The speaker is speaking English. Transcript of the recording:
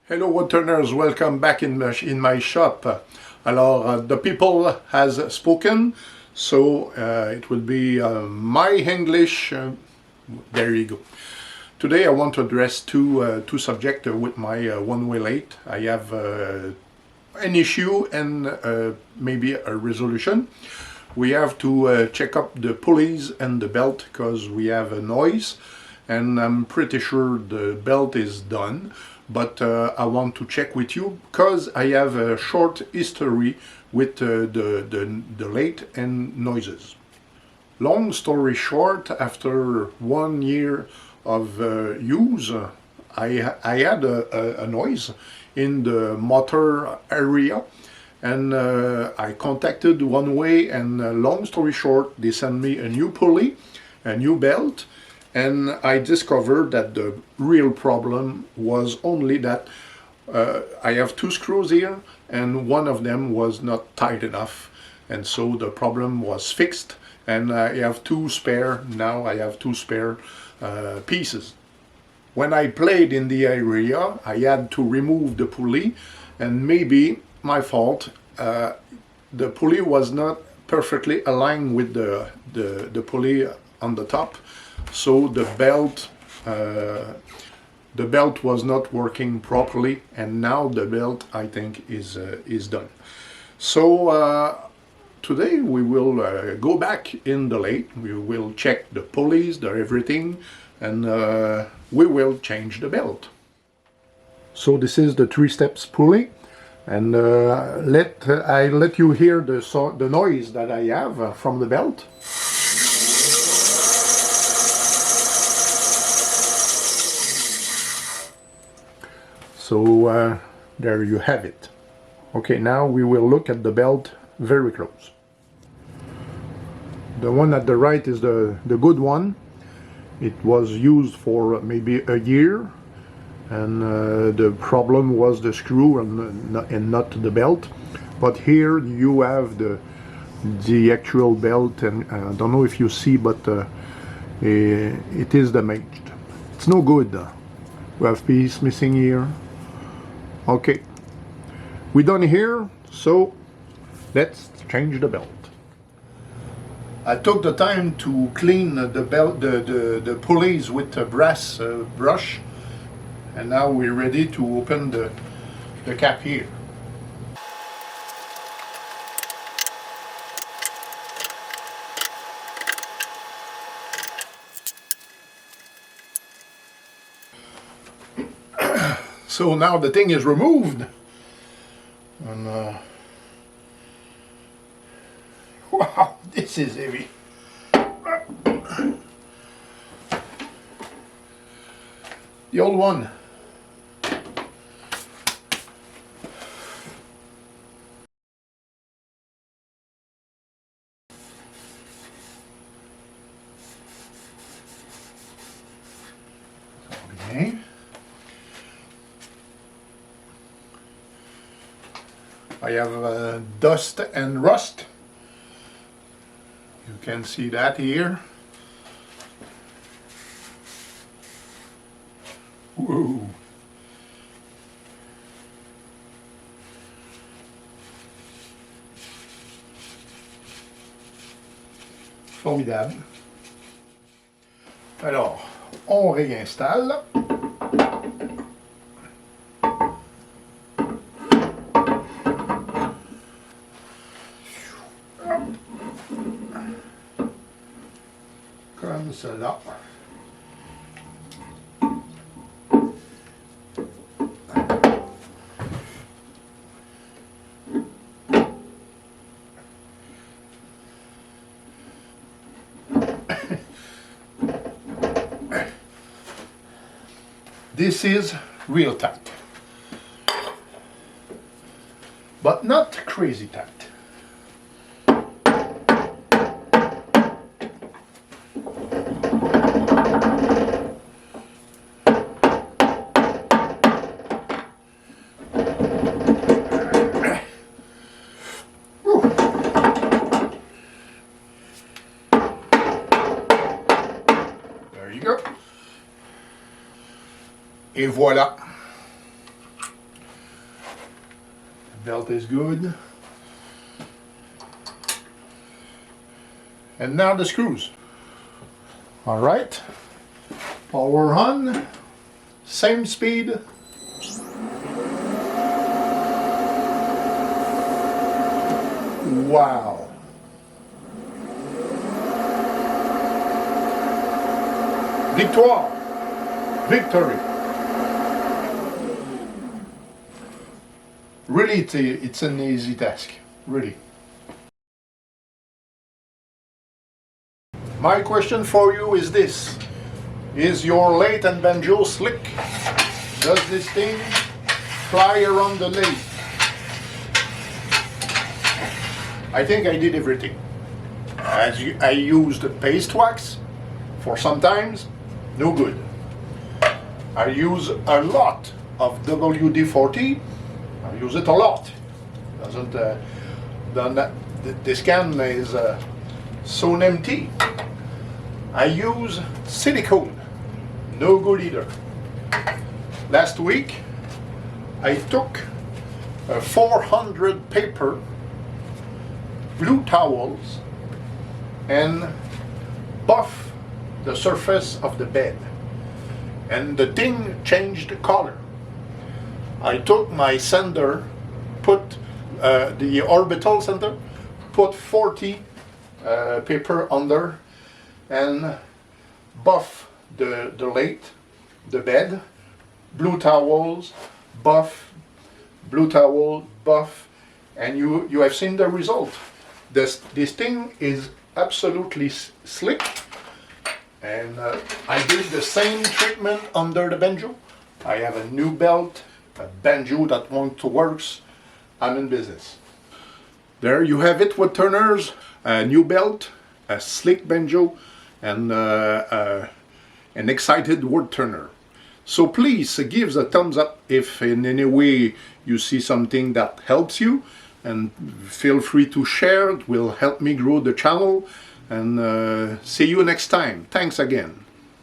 Hello woodturners, welcome back in my shop. Alors, the people has spoken, so it will be my English. There you go. Today I want to address two subjects with my Oneway lathe. I have an issue and maybe a resolution. We have to check up the pulleys and the belt because we have a noise, and I'm pretty sure the belt is done. But I want to check with you because I have a short history with the lathe and noises. Long story short, after 1 year of use, I had a noise in the motor area, and I contacted Oneway, and long story short, they sent me a new pulley, a new belt, and I discovered that the real problem was only that I have two screws here and one of them was not tight enough, and so the problem was fixed, and I have two spare, now I have two spare pieces. When I played in the area, I had to remove the pulley, and maybe my fault, the pulley was not perfectly aligned with the pulley on the top. So the belt was not working properly, and now the belt, I think, is done. So today we will go back in the lathe. We will check the pulleys, the everything, and we will change the belt. So this is the 3 steps pulley, and I let you hear the noise that I have from the belt. So there you have it. Okay, now we will look at the belt very close. The one at the right is the good one. It was used for maybe a year, and the problem was the screw and not the belt. But here you have the actual belt, and I don't know if you see, but it is damaged. It's no good. We have piece missing here. Okay, we're done here, so let's change the belt. I took the time to clean the belt, the pulleys with a brass brush, and now we're ready to open the cap here. So now the thing is removed, and wow, this is heavy. The old one. Okay. I have dust and rust. You can see that here. Whoa. Formidable. Alors, on réinstalle. Comme cela. This is real tight, but not crazy tight. There you go. Et voilà. Belt is good. And now the screws. All right, power on, same speed. Wow. Victoire. Victory. Really, it's an easy task, really. My question for you is this. Is your lathe and banjo slick? Does this thing fly around the lathe? I think I did everything. I used paste wax for sometimes, no good. I use a lot of WD-40. I use it a lot. This can is so empty. I use silicone, no good either. Last week I took 400 paper blue towels and buff the surface of the bed, and the thing changed color. I took my sander, put the orbital sander, put 40 paper under, and buff the lathe, the bed, blue towels, buff, blue towel, buff, and you have seen the result. This thing is absolutely slick, and I did the same treatment under the banjo. I have a new belt, a banjo that wants to work. I'm in business. There you have it, woodturners. A new belt, a slick banjo, and an excited woodturner. So please give a thumbs up if in any way you see something that helps you, and feel free to share. It will help me grow the channel, and see you next time. Thanks again.